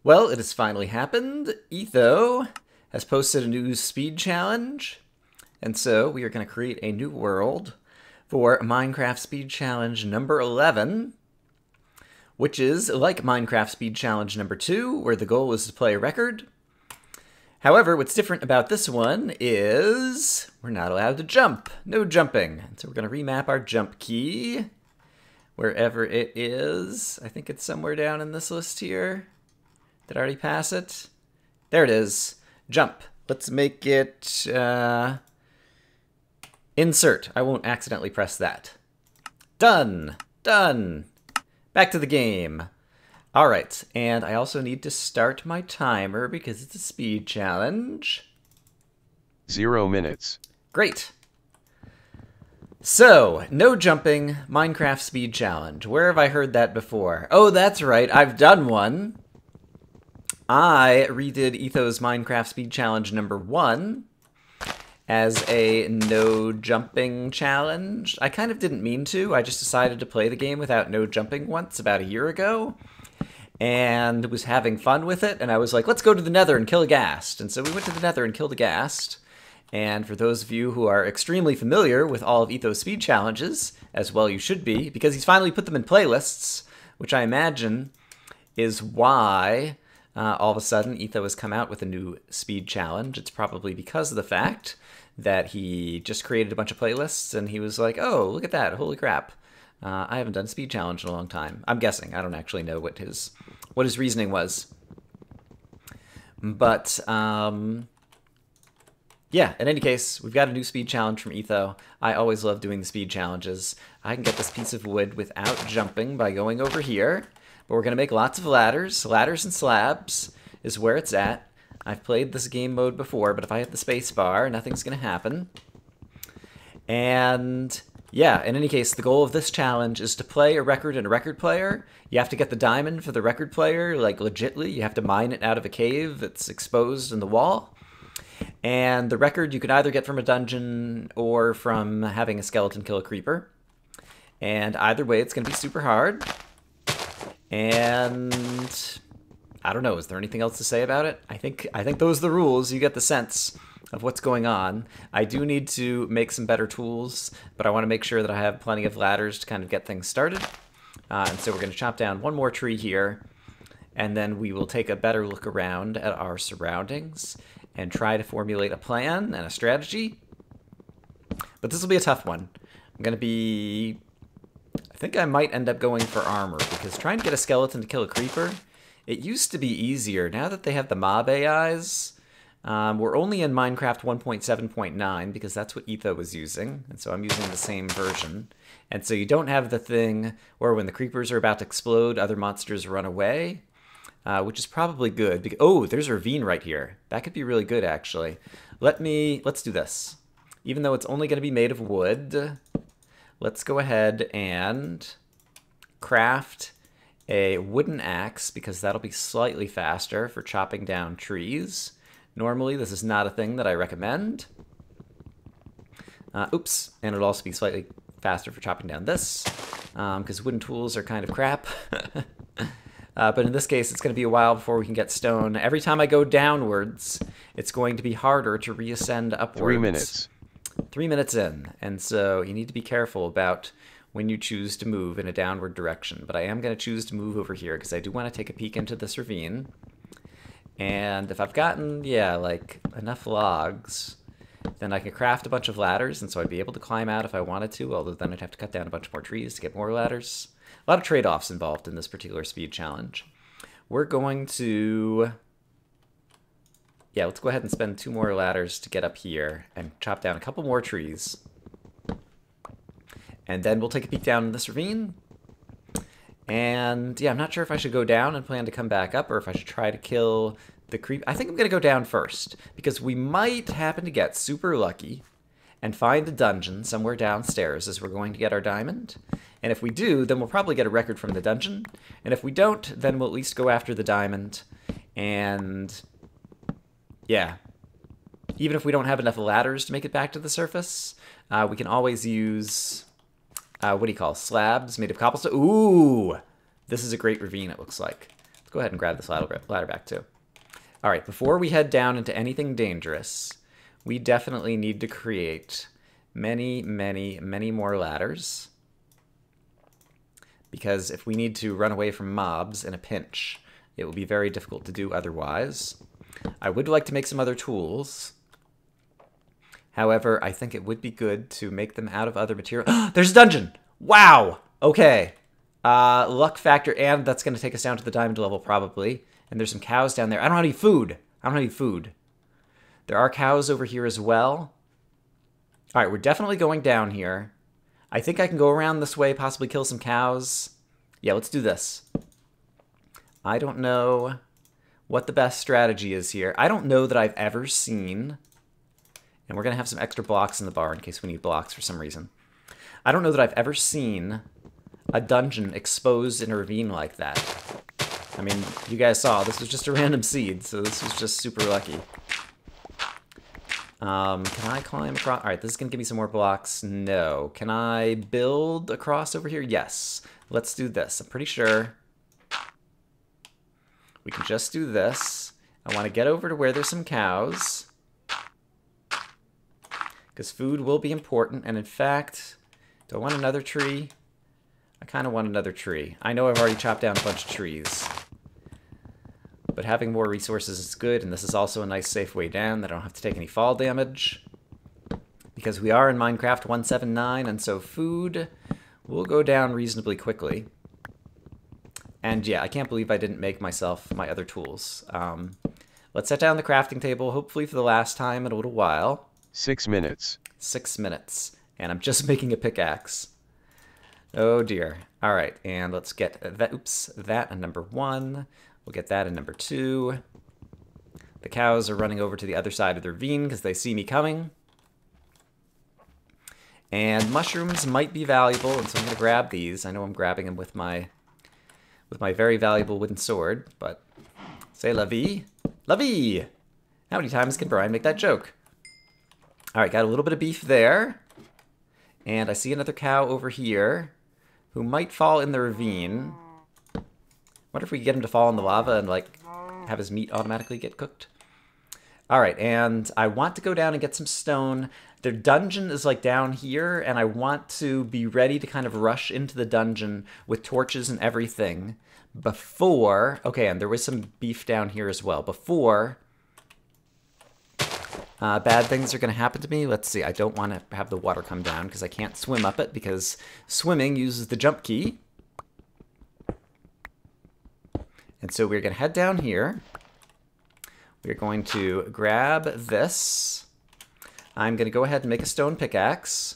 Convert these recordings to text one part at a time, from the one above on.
Well, it has finally happened. Etho has posted a new speed challenge, and so we are going to create a new world for Minecraft Speed Challenge number 11, which is like Minecraft Speed Challenge number 2, where the goal is to play a record. However, what's different about this one is we're not allowed to jump. No jumping. So we're going to remap our jump key wherever it is. I think it's somewhere down in this list here. Did I already pass it? There it is. Jump. Let's make it insert. I won't accidentally press that. Done. Done. Back to the game. All right, and I also need to start my timer because it's a speed challenge. 0 minutes. Great. So, no jumping, Minecraft speed challenge. Where have I heard that before? Oh, that's right, I've done one. I redid Etho's Minecraft speed challenge number 1 as a no jumping challenge. I kind of didn't mean to. I just decided to play the game without no jumping once about a year ago, and was having fun with it, and I was like, let's go to the Nether and kill a ghast. And so we went to the Nether and killed a ghast. And for those of you who are extremely familiar with all of Etho's speed challenges, as well you should be, because he's finally put them in playlists, which I imagine is why all of a sudden Etho has come out with a new speed challenge. It's probably because of the fact that he just created a bunch of playlists, and he was like, oh, look at that, holy crap. I haven't done a speed challenge in a long time. I'm guessing. I don't actually know what his reasoning was. But, yeah, in any case, we've got a new speed challenge from Etho. I always love doing the speed challenges. I can get this piece of wood without jumping by going over here. But we're going to make lots of ladders. Ladders and slabs is where it's at. I've played this game mode before, but if I hit the space bar, nothing's going to happen. And yeah, in any case, the goal of this challenge is to play a record in a record player. You have to get the diamond for the record player, like legitly. You have to mine it out of a cave that's exposed in the wall. And the record you can either get from a dungeon or from having a skeleton kill a creeper. And either way, it's going to be super hard. And I don't know, is there anything else to say about it? I think those are the rules. You get the sense of what's going on. I do need to make some better tools, but I want to make sure that I have plenty of ladders to kind of get things started. And so we're going to chop down one more tree here, and then we will take a better look around at our surroundings and try to formulate a plan and a strategy. But this will be a tough one. I'm going to be... I think I might end up going for armor, because trying to get a skeleton to kill a creeper, it used to be easier. Now that they have the mob AIs... we're only in Minecraft 1.7.9 because that's what Etho was using, and so I'm using the same version. And so you don't have the thing where when the creepers are about to explode, other monsters run away, which is probably good. Oh, there's a ravine right here. That could be really good, actually. Let's do this. Even though it's only going to be made of wood, let's go ahead and craft a wooden axe, because that'll be slightly faster for chopping down trees. Normally, this is not a thing that I recommend. Oops, and it'll also be slightly faster for chopping down this, because wooden tools are kind of crap. But in this case, it's going to be a while before we can get stone. Every time I go downwards, it's going to be harder to reascend upwards. 3 minutes. 3 minutes in, and so you need to be careful about when you choose to move in a downward direction. But I am going to choose to move over here, because I do want to take a peek into this ravine. And if I've gotten, yeah, like enough logs, then I can craft a bunch of ladders, and so I'd be able to climb out if I wanted to, although then I'd have to cut down a bunch more trees to get more ladders. A lot of trade-offs involved in this particular speed challenge. We're going to... yeah, let's go ahead and spend 2 more ladders to get up here and chop down a couple more trees. And then we'll take a peek down in this ravine. And yeah, I'm not sure if I should go down and plan to come back up, or if I should try to kill the creep. I think I'm going to go down first, because we might happen to get super lucky and find a dungeon somewhere downstairs as we're going to get our diamond. And if we do, then we'll probably get a record from the dungeon. And if we don't, then we'll at least go after the diamond. And yeah, even if we don't have enough ladders to make it back to the surface, we can always use... what do you call slabs made of cobblestone? Ooh, this is a great ravine, it looks like. Go ahead and grab this ladder back too. All right, before we head down into anything dangerous, we definitely need to create many, many, many more ladders. Because if we need to run away from mobs in a pinch, it will be very difficult to do otherwise. I would like to make some other tools. However, I think it would be good to make them out of other material. There's a dungeon! Wow! Okay. Luck factor, and that's going to take us down to the diamond level, probably. And there's some cows down there. I don't have any food. I don't have any food. There are cows over here as well. All right, we're definitely going down here. I think I can go around this way, possibly kill some cows. Yeah, let's do this. I don't know what the best strategy is here. I don't know that I've ever seen... And we're going to have some extra blocks in the bar in case we need blocks for some reason. I don't know that I've ever seen a dungeon exposed in a ravine like that. I mean, you guys saw, this was just a random seed, so this was just super lucky. Can I climb across? All right, this is going to give me some more blocks. No. Can I build across over here? Yes. Let's do this. I'm pretty sure we can just do this. I want to get over to where there's some cows. Because food will be important, and in fact, do I want another tree? I kind of want another tree. I know I've already chopped down a bunch of trees. But having more resources is good, and this is also a nice safe way down that I don't have to take any fall damage. Because we are in Minecraft 1.7.9, and so food will go down reasonably quickly. And yeah, I can't believe I didn't make myself my other tools. Let's set down the crafting table, hopefully for the last time in a little while. 6 minutes. 6 minutes. And I'm just making a pickaxe. Oh dear. All right, and let's get that. Oops, that in number 1. We'll get that in number 2. The cows are running over to the other side of the ravine because they see me coming. And mushrooms might be valuable, and so I'm going to grab these. I know I'm grabbing them with my very valuable wooden sword, but say la vie. La vie! How many times can Brian make that joke? All right, got a little bit of beef there. And I see another cow over here who might fall in the ravine. Wonder if we can get him to fall in the lava and, like, have his meat automatically get cooked. All right, and I want to go down and get some stone. The dungeon is, like, down here, and I want to be ready to kind of rush into the dungeon with torches and everything before... Okay, and there was some beef down here as well. Before... bad things are going to happen to me. Let's see. I don't want to have the water come down because I can't swim up it because swimming uses the jump key. And so we're going to head down here. We're going to grab this. I'm going to go ahead and make a stone pickaxe.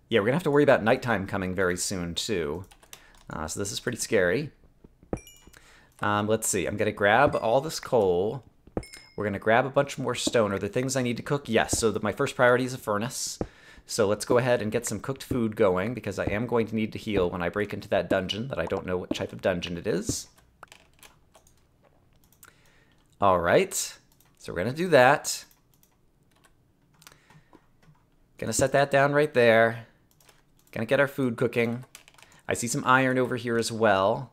Yeah, we're going to have to worry about nighttime coming very soon too. So this is pretty scary. Let's see. I'm going to grab all this coal. We're going to grab a bunch more stone. Are there things I need to cook? Yes, so my first priority is a furnace. So let's go ahead and get some cooked food going, because I am going to need to heal when I break into that dungeon that I don't know what type of dungeon it is. All right, so we're going to do that. Going to set that down right there. Going to get our food cooking. I see some iron over here as well.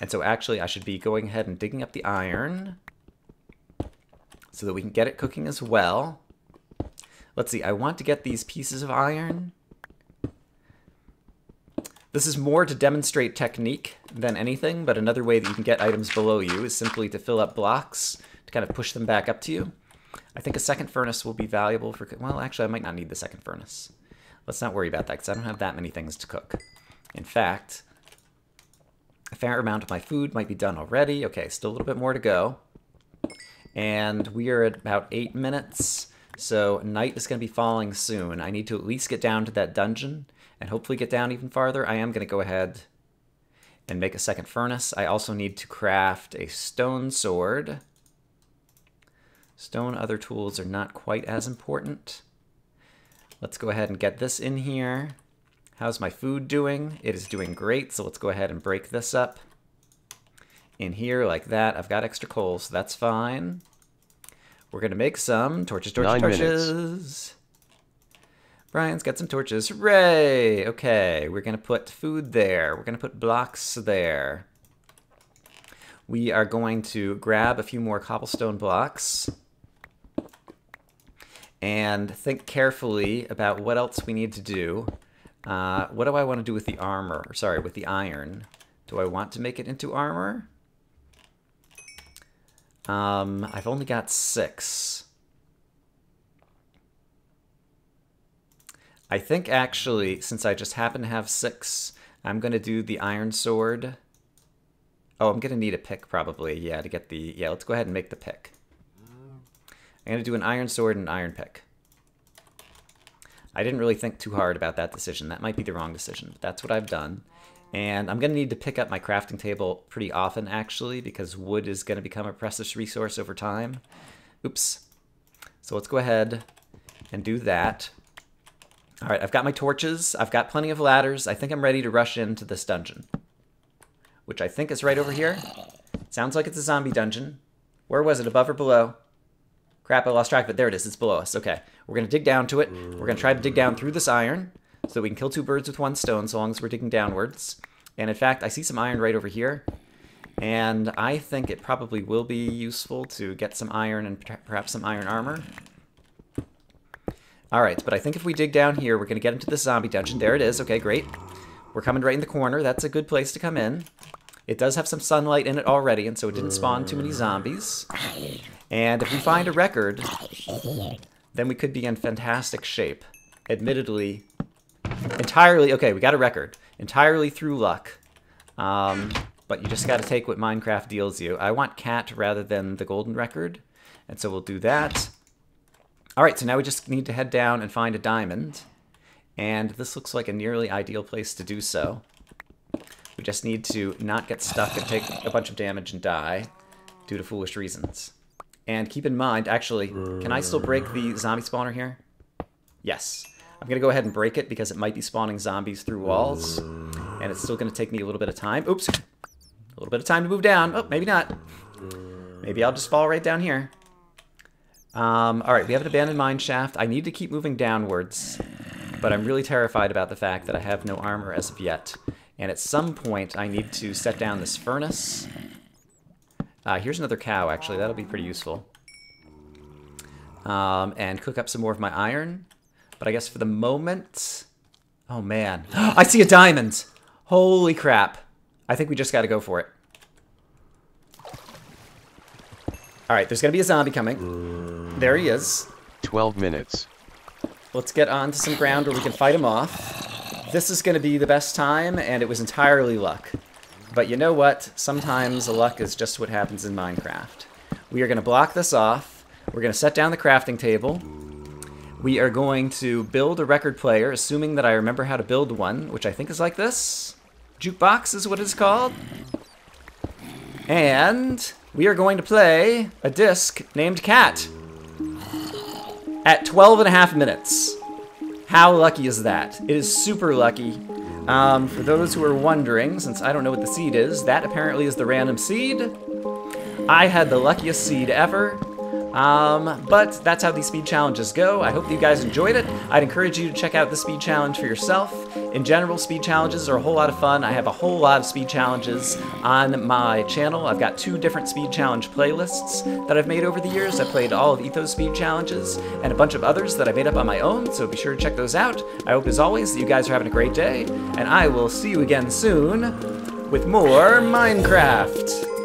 And so actually I should be going ahead and digging up the iron so that we can get it cooking as well. Let's see, I want to get these pieces of iron. This is more to demonstrate technique than anything, but another way that you can get items below you is simply to fill up blocks to kind of push them back up to you. I think a second furnace will be valuable for... Well, actually, I might not need the second furnace. Let's not worry about that, because I don't have that many things to cook. In fact, a fair amount of my food might be done already. Okay, still a little bit more to go. And we are at about 8 minutes, so night is going to be falling soon. I need to at least get down to that dungeon and hopefully get down even farther. I am going to go ahead and make a second furnace. I also need to craft a stone sword. Stone other tools are not quite as important. Let's go ahead and get this in here. How's my food doing? It is doing great, so let's go ahead and break this up in here like that. I've got extra coal, so that's fine. We're going to make some torches, torches, 9 torches. minutes. Brian's got some torches. Hooray! Okay, we're going to put food there. We're going to put blocks there. we are going to grab a few more cobblestone blocks and think carefully about what else we need to do. What do I want to do with the armor? Sorry, with the iron. Do I want to make it into armor? I've only got 6. I think actually, since I just happen to have 6, I'm going to do the iron sword. Oh, I'm going to need a pick probably, yeah, to get the... Yeah, let's go ahead and make the pick. I'm going to do an iron sword and an iron pick. I didn't really think too hard about that decision. That might be the wrong decision, but that's what I've done. And I'm going to need to pick up my crafting table pretty often, actually, because wood is going to become a precious resource over time. Oops. So let's go ahead and do that. All right, I've got my torches. I've got plenty of ladders. I think I'm ready to rush into this dungeon, which I think is right over here. Sounds like it's a zombie dungeon. Where was it, above or below? Crap, I lost track of it. There it is. It's below us. Okay, we're going to dig down to it. We're going to try to dig down through this iron so that we can kill 2 birds with 1 stone so long as we're digging downwards. And in fact, I see some iron right over here. And I think it probably will be useful to get some iron and perhaps some iron armor. All right, but I think if we dig down here, we're going to get into the zombie dungeon. There it is. Okay, great. We're coming right in the corner. That's a good place to come in. It does have some sunlight in it already, and so it didn't spawn too many zombies. And if we find a record, then we could be in fantastic shape. Admittedly, entirely... Okay, we got a record. Entirely through luck. But you just got to take what Minecraft deals you. I want cat rather than the golden record, and so we'll do that. All right, so now we just need to head down and find a diamond. And this looks like a nearly ideal place to do so. We just need to not get stuck and take a bunch of damage and die due to foolish reasons. And keep in mind, actually, can I still break the zombie spawner here? Yes. I'm going to go ahead and break it because it might be spawning zombies through walls. And it's still going to take me a little bit of time. Oops. A little bit of time to move down. Oh, maybe not. Maybe I'll just fall right down here. All right, we have an abandoned mine shaft. I need to keep moving downwards, but I'm really terrified about the fact that I have no armor as of yet. And at some point, I need to set down this furnace. Here's another cow, actually. That'll be pretty useful. And cook up some more of my iron. But I guess for the moment... Oh, man. I see a diamond! Holy crap. I think we just got to go for it. All right, there's going to be a zombie coming. There he is. 12 minutes. Let's get onto some ground where we can fight him off. This is going to be the best time, and it was entirely luck. But you know what? Sometimes luck is just what happens in Minecraft. We are going to block this off. We're going to set down the crafting table. We are going to build a record player, assuming that I remember how to build one, which I think is like this. Jukebox is what it's called. And we are going to play a disc named Cat at 12.5 minutes. How lucky is that? It is super lucky. For those who are wondering, since I don't know what the seed is, that apparently is the random seed. I had the luckiest seed ever. But that's how these speed challenges go. I hope you guys enjoyed it. I'd encourage you to check out the speed challenge for yourself. In general, speed challenges are a whole lot of fun. I have a whole lot of speed challenges on my channel. I've got 2 different speed challenge playlists that I've made over the years. I've played all of Etho's speed challenges and a bunch of others that I made up on my own, so be sure to check those out. I hope, as always, that you guys are having a great day, and I will see you again soon with more Minecraft.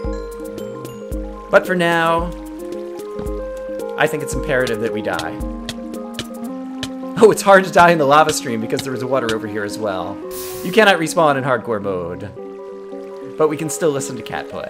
But for now, I think it's imperative that we die. Oh, it's hard to die in the lava stream because there was water over here as well. You cannot respawn in hardcore mode. But we can still listen to Cat play.